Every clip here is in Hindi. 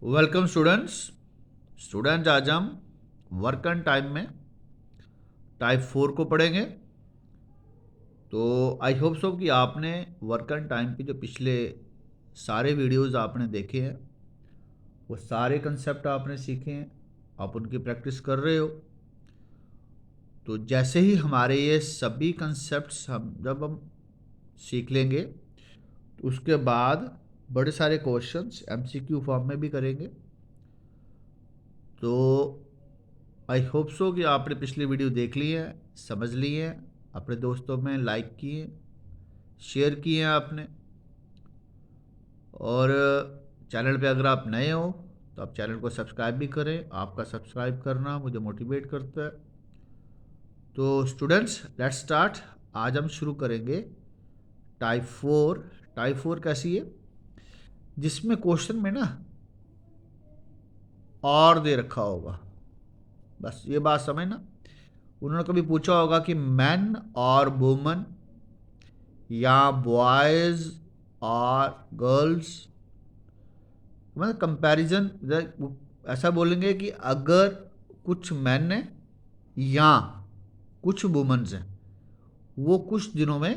वेलकम स्टूडेंट्स आज हम वर्क एंड टाइम में टाइप 4 को पढ़ेंगे। तो आई होप सो कि आपने वर्क एंड टाइम के जो पिछले सारे वीडियोस आपने देखे हैं वो सारे कंसेप्ट आपने सीखे हैं, आप उनकी प्रैक्टिस कर रहे हो। तो जैसे ही हमारे ये सभी कंसेप्ट्स जब हम सीख लेंगे तो उसके बाद बड़े सारे क्वेश्चंस एमसीक्यू फॉर्म में भी करेंगे। तो आई होप सो कि आपने पिछली वीडियो देख ली है, समझ ली है, अपने दोस्तों में लाइक किए, शेयर किए हैं आपने। और चैनल पे अगर आप नए हो तो आप चैनल को सब्सक्राइब भी करें, आपका सब्सक्राइब करना मुझे मोटिवेट करता है। तो स्टूडेंट्स लेट्स स्टार्ट। आज हम शुरू करेंगे टाइप 4। टाइप 4 कैसी है, जिसमें क्वेश्चन में ना और दे रखा होगा, बस ये बात समझना। उन्होंने कभी पूछा होगा कि मैन और वुमन या बॉयज और गर्ल्स, मतलब कंपैरिजन। ऐसा बोलेंगे कि अगर कुछ मैन हैं या कुछ वुमेन्स हैं, वो कुछ दिनों में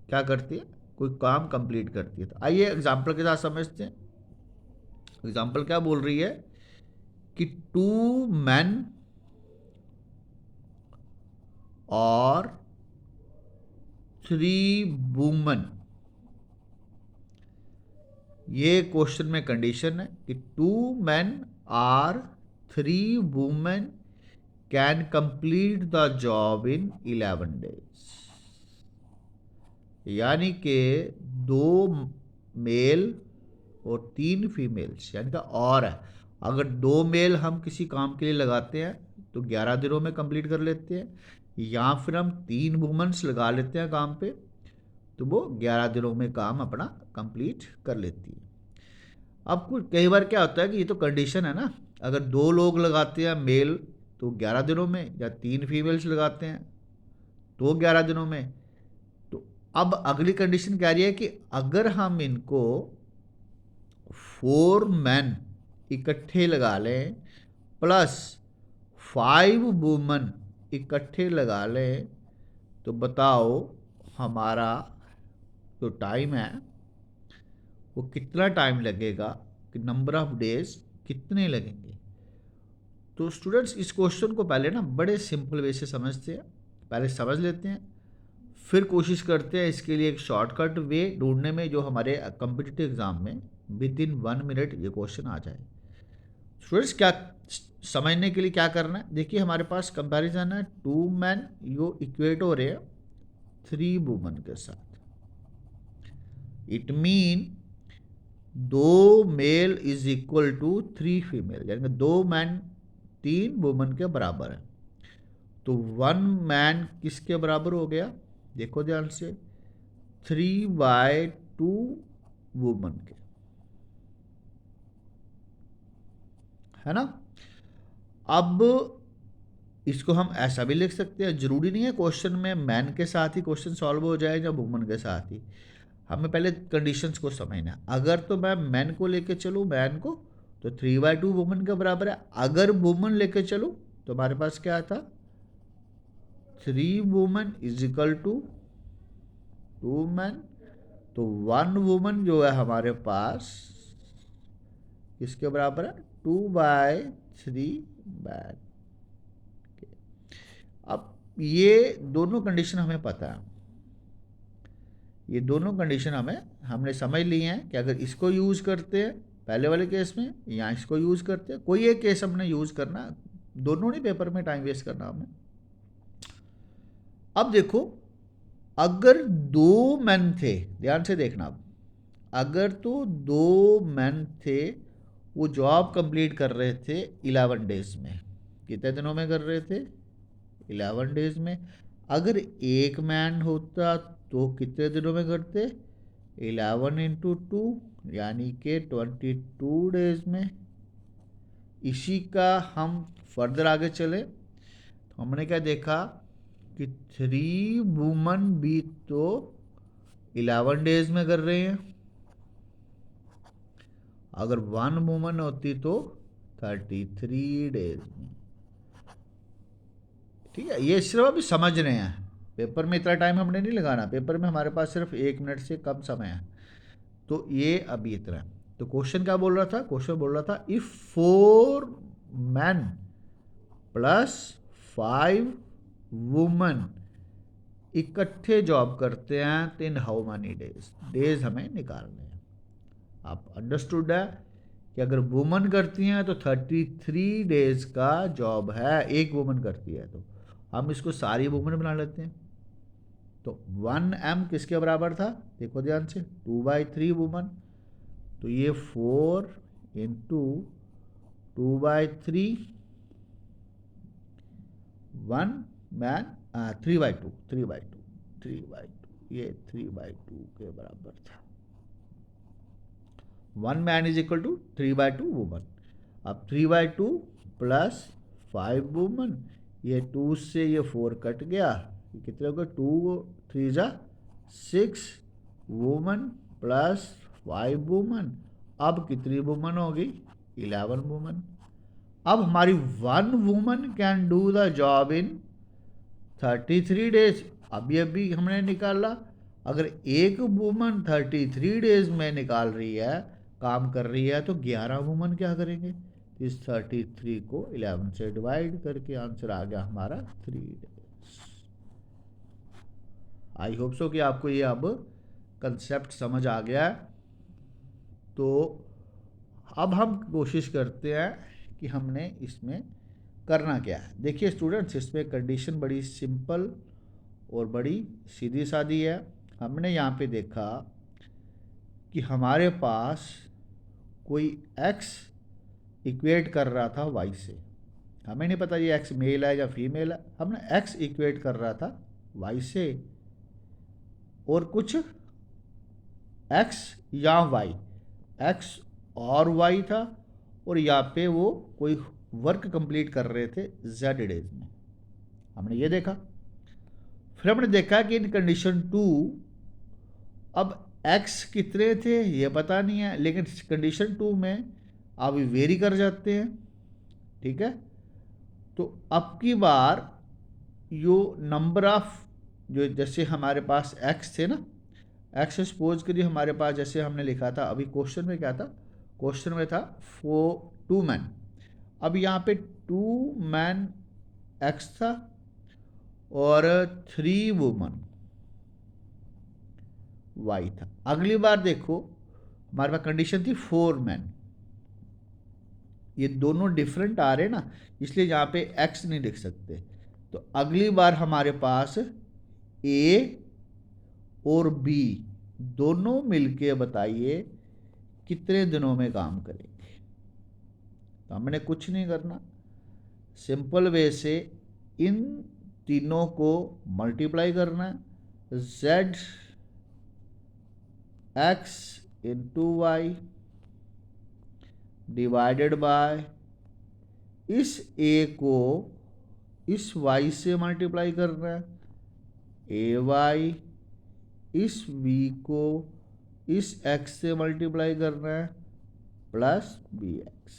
क्या करती है, कोई काम कंप्लीट करती है। तो आइए एग्जाम्पल के साथ समझते हैं। एग्जाम्पल क्या बोल रही है कि 2 मैन और 3 वुमेन। ये क्वेश्चन में कंडीशन है कि 2 man or 3 women can complete the job in 11 days. यानी कि 2 मेल और 3 फीमेल्स, यानी कि और है। अगर 2 मेल हम किसी काम के लिए लगाते हैं तो 11 दिनों में कंप्लीट कर लेते हैं, या फिर हम 3 वुमेन्स लगा लेते हैं काम पे तो वो 11 दिनों में काम अपना कंप्लीट कर लेती है। अब कुछ कई बार क्या होता है कि ये तो कंडीशन है ना, अगर 2 लोग लगाते हैं मेल तो 11 दिनों में, या 3 फीमेल्स लगाते हैं तो 11 दिनों में। तो अब अगली कंडीशन कह रही है कि अगर हम इनको 4 मैन इकट्ठे लगा लें प्लस 5 वुमन इकट्ठे लगा लें तो बताओ हमारा जो टाइम है वो कितना टाइम लगेगा, कि नंबर ऑफ डेज कितने लगेंगे। तो स्टूडेंट्स इस क्वेश्चन को पहले ना बड़े सिंपल वे से समझते हैं, पहले समझ लेते हैं, फिर कोशिश करते हैं इसके लिए एक शॉर्टकट वे ढूंढने में जो हमारे कम्पिटिटिव एग्जाम में विद इन 1 मिनट ये क्वेश्चन आ जाए। स्टूडेंट्स क्या समझने के लिए क्या करना है, देखिए हमारे पास कंपैरिजन है 2 मैन यो इक्वेट हो रहे हैं 3 वुमन के साथ। It mean 2 male is equal to 3 female, यानी कि 2 मैन 3 वुमन के बराबर है। तो 1 मैन किसके बराबर हो गया, देखो ध्यान से, 3/2 वुमन के, है ना। अब इसको हम ऐसा भी लिख सकते हैं, जरूरी नहीं है क्वेश्चन में मैन के साथ ही क्वेश्चन सॉल्व हो जाए या वुमन के साथ ही। हमें पहले कंडीशंस को समझना है। अगर तो मैं मैन को लेके चलूँ, मैन को, तो 3/2 वुमन के बराबर है। अगर वुमन लेके चलूँ तो हमारे पास क्या था, 3 woman is equal to 2 man. तो 1 वुमन जो है हमारे पास किसके बराबर है, 2/3 मैन। अब ये दोनों कंडीशन हमें पता है, ये दोनों कंडीशन हमने समझ ली हैं कि अगर इसको यूज़ करते हैं पहले वाले केस में या इसको यूज़ करते हैं, कोई एक केस हमने यूज़ करना, दोनों नहीं पेपर में टाइम वेस्ट करना हमें। अब देखो, अगर 2 मैन थे, ध्यान से देखना, अब अगर तो 2 मैन थे, वो जॉब कंप्लीट कर रहे थे 11 डेज में, कितने दिनों में कर रहे थे, 11 डेज में। अगर एक मैन होता तो कितने दिनों में करते, 11 × 2, यानी कि 22 डेज में। इसी का हम फर्दर आगे चले तो हमने क्या देखा कि 3 वुमन भी तो 11 डेज में कर रहे हैं, अगर 1 वुमन होती तो 33 डेज में। ठीक है, ये सिर्फ अभी समझ रहे हैं, पेपर में इतना टाइम हमने नहीं लगाना, पेपर में हमारे पास सिर्फ 1 मिनट से कम समय है, तो ये अभी इतना है। तो क्वेश्चन क्या बोल रहा था, क्वेश्चन बोल रहा था इफ 4 मैन प्लस 5 वुमन इकट्ठे जॉब करते हैं तो in how many days, days हमें निकालने हैं। आप अंडरस्टूड है कि अगर वुमन करती हैं तो 33 डेज का जॉब है, एक वुमन करती है तो हम इसको सारी वुमन बना लेते हैं। तो 1m किसके बराबर था, देखो ध्यान से, 2/3 वुमन, तो ये 4 इंटू 2/3, 1 मैन 3/2, 3/2, ये 3/2 के बराबर था। 1 man is equal to 3/2 woman. अब 3/2 प्लस 5 वुमन, ये 2 से ये 4 कट गया, ये कितने हो गए, 2 3 जा 6 वुमन प्लस 5 वुमन। अब कितनी वुमन होगी, 11 वुमन। अब हमारी 1 woman can do the job in 33 days, अभी अभी हमने निकाला। अगर एक वुमन 33 डेज में निकाल रही है, काम कर रही है, तो 11 वुमन क्या करेंगे, इस 33 को 11 से डिवाइड करके आंसर आ गया हमारा 3 डेज। आई होप सो कि आपको ये अब कंसेप्ट समझ आ गया है। तो अब हम कोशिश करते हैं कि हमने इसमें करना क्या है। देखिए स्टूडेंट्स, इसमें कंडीशन बड़ी सिंपल और बड़ी सीधी सादी है। हमने यहाँ पे देखा कि हमारे पास कोई x इक्वेट कर रहा था y से, हमें नहीं पता ये x मेल है या फीमेल है, हमने x इक्वेट कर रहा था y से, और कुछ x या y, x और y था, और यहाँ पे वो कोई वर्क कंप्लीट कर रहे थे z डेज में, हमने ये देखा। फिर हमने देखा कि इन कंडीशन 2 अब x कितने थे ये पता नहीं है, लेकिन कंडीशन 2 में आप वेरी कर जाते हैं। ठीक है, तो अब की बार यो नंबर ऑफ, जो जैसे हमारे पास x थे ना, x सपोज करिए हमारे पास, जैसे हमने लिखा था अभी क्वेश्चन में, क्या था क्वेश्चन में था 2 मैन, अब यहाँ पे 2 मैन x था और 3 वुमन y था। अगली बार देखो हमारे पास कंडीशन थी 4 मैन, ये दोनों डिफरेंट आ रहे ना, इसलिए यहाँ पे x नहीं लिख सकते। तो अगली बार हमारे पास a और b दोनों मिलके बताइए कितने दिनों में काम करेंगे। तो हमने कुछ नहीं करना, सिंपल वे से इन तीनों को मल्टीप्लाई करना है, z x into y divided by इस a को इस y से मल्टीप्लाई करना है, ए वाई, इस v को इस x से मल्टीप्लाई करना है, प्लस बी एक्स।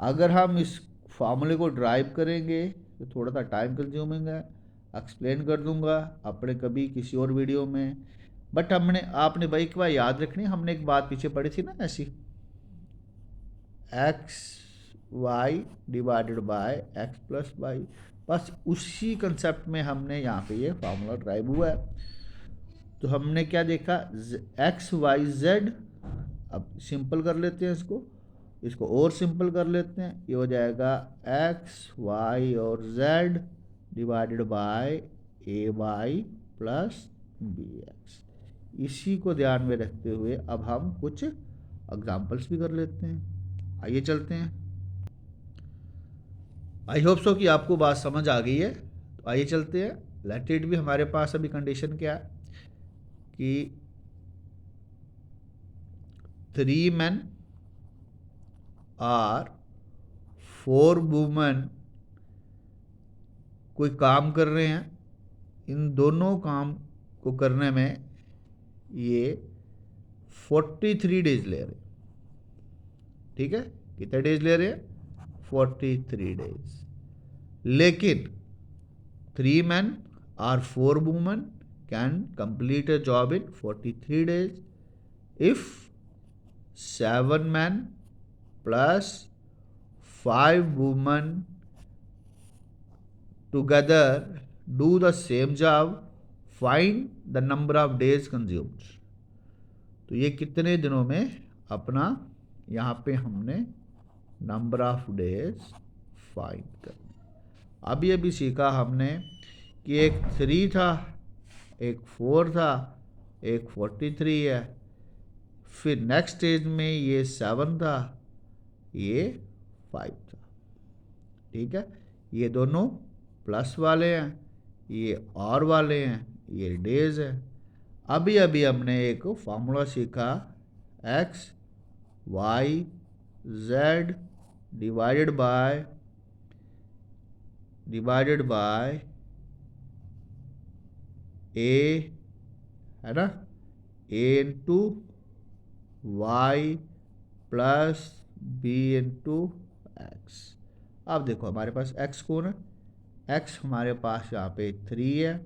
अगर हम इस फार्मूले को ड्राइव करेंगे तो थोड़ा सा टाइम कंज्यूमिंग है, एक्सप्लेन कर दूंगा अपने कभी किसी और वीडियो में। बट आपने भाई एक बार याद रखनी, हमने एक बात पीछे पढ़ी थी ना ऐसी, x y divided by x plus y, बस उसी कंसेप्ट में हमने यहाँ पे ये फार्मूला ड्राइव हुआ है। तो हमने क्या देखा, एक्स वाई जेड, अब सिंपल कर लेते हैं इसको और सिंपल कर लेते हैं, ये हो जाएगा एक्स वाई और z divided by a y plus b x. इसी को ध्यान में रखते हुए अब हम कुछ एग्जाम्पल्स भी कर लेते हैं। आइए चलते हैं। आई होप सो कि आपको बात समझ आ गई है। तो आइए चलते हैं। लेट इट भी हमारे पास अभी कंडीशन क्या है कि 3 men और 4 वुमेन कोई काम कर रहे हैं, इन दोनों काम को करने में ये 43 डेज ले रहे हैं। ठीक है, कितने डेज ले रहे हैं 43 डेज। लेकिन 3 men or 4 women can complete a job in 43 days if 7 men plus 5 women together do the same job, find the number of days consumed। तो ये कितने दिनों में अपना यहाँ पे हमने नंबर ऑफ डेज फाइंड करना। अब ये भी सीखा हमने कि एक 3 था, एक 4 था, एक 43 है, फिर नेक्स्ट स्टेज में ये 7 था, ये 5 था। ठीक है, ये दोनों प्लस वाले हैं, ये और वाले हैं, ये डेज है। अभी अभी हमने एक फार्मूला सीखा, x y z divided by a, है ना, a into y plus b into x. अब देखो हमारे पास एक्स कौन है, एक्स हमारे पास यहाँ पे 3 है,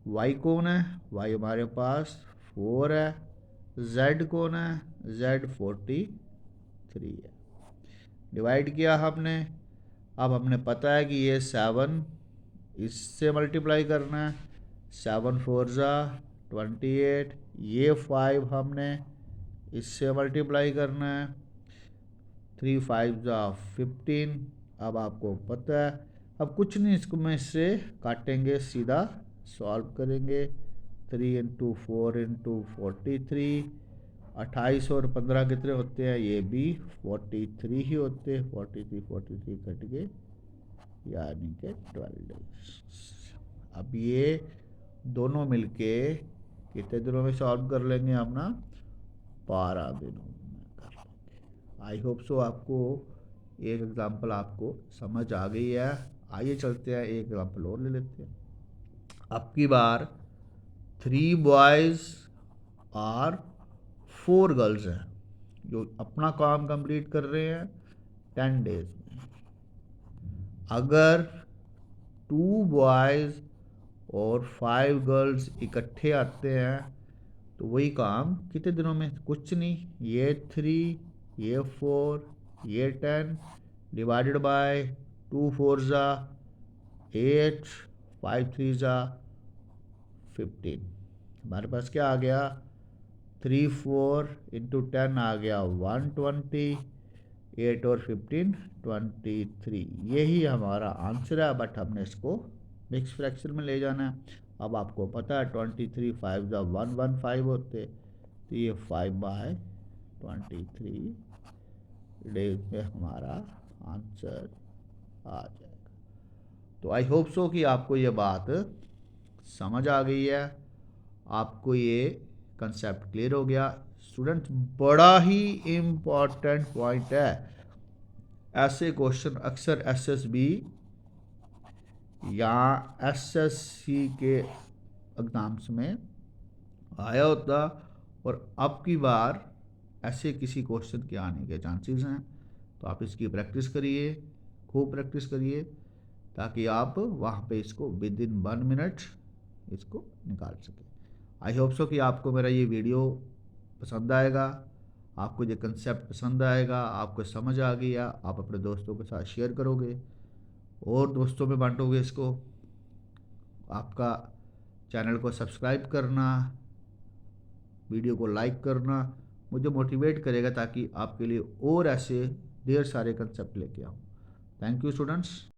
वाई कौन है, वाई हमारे पास 4 है, जेड कौन है, जेड 43 है। डिवाइड किया हमने, अब हमने पता है कि ये 7 इससे मल्टीप्लाई करना है, 7 4 ज़ा 28, ये 5 हमने इससे मल्टीप्लाई करना है, 3 5 ज़ा 15। अब आपको पता है, अब कुछ नहीं, इसको में से काटेंगे, सीधा सॉल्व करेंगे। 3 इंटू 4 इंटू 43, 28 और 15 कितने होते हैं, ये भी 43 ही होते हैं, 43 कट के यानी कि 12 डेज। अब ये दोनों मिलके कितने दिनों में सॉल्व कर लेंगे, अपना 12 दिनों में कर लेंगे। आई होप सो आपको एक एग्जांपल आपको समझ आ गई है। आइए चलते हैं, एक एग्जांपल और ले लेते हैं। अब की बार 3 बॉयज़ और 4 गर्ल्स हैं जो अपना काम कंप्लीट कर रहे हैं 10 डेज में। अगर 2 बॉयज़ और 5 गर्ल्स इकट्ठे आते हैं तो वही काम कितने दिनों में, कुछ नहीं, ये 3, ये 4, ये 10 डिवाइडेड बाय 2 4 ज़ा 8, 5 3 ज़ा 15। हमारे पास क्या आ गया, 3 4 इंटू 10 आ गया 120, 8 और 15 23। यही हमारा आंसर है, बट हमने इसको मिक्स फ्रैक्शन में ले जाना है। अब आपको पता है 23 5 ज़ा 115 होते, तो ये 5/23 डेज में हमारा आंसर आ जाएगा। तो आई होप सो कि आपको ये बात समझ आ गई है, आपको ये कंसेप्ट क्लियर हो गया। स्टूडेंट्स, बड़ा ही इम्पॉर्टेंट पॉइंट है, ऐसे क्वेश्चन अक्सर एसएसबी या एसएससी के एग्जाम्स में आया होता, और अब की बार ऐसे किसी क्वेश्चन के आने के चांसेस हैं। तो आप इसकी प्रैक्टिस करिए, खूब प्रैक्टिस करिए, ताकि आप वहाँ पे इसको विद इन 1 मिनट इसको निकाल सकें। आई होप सो कि आपको मेरा ये वीडियो पसंद आएगा, आपको ये कंसेप्ट पसंद आएगा, आपको समझ आ गया, आप अपने दोस्तों के साथ शेयर करोगे और दोस्तों में बांटोगे इसको। आपका चैनल को सब्सक्राइब करना, वीडियो को लाइक करना मुझे मोटिवेट करेगा, ताकि आपके लिए और ऐसे ढेर सारे कंसेप्ट लेके आऊँ। Thank you students.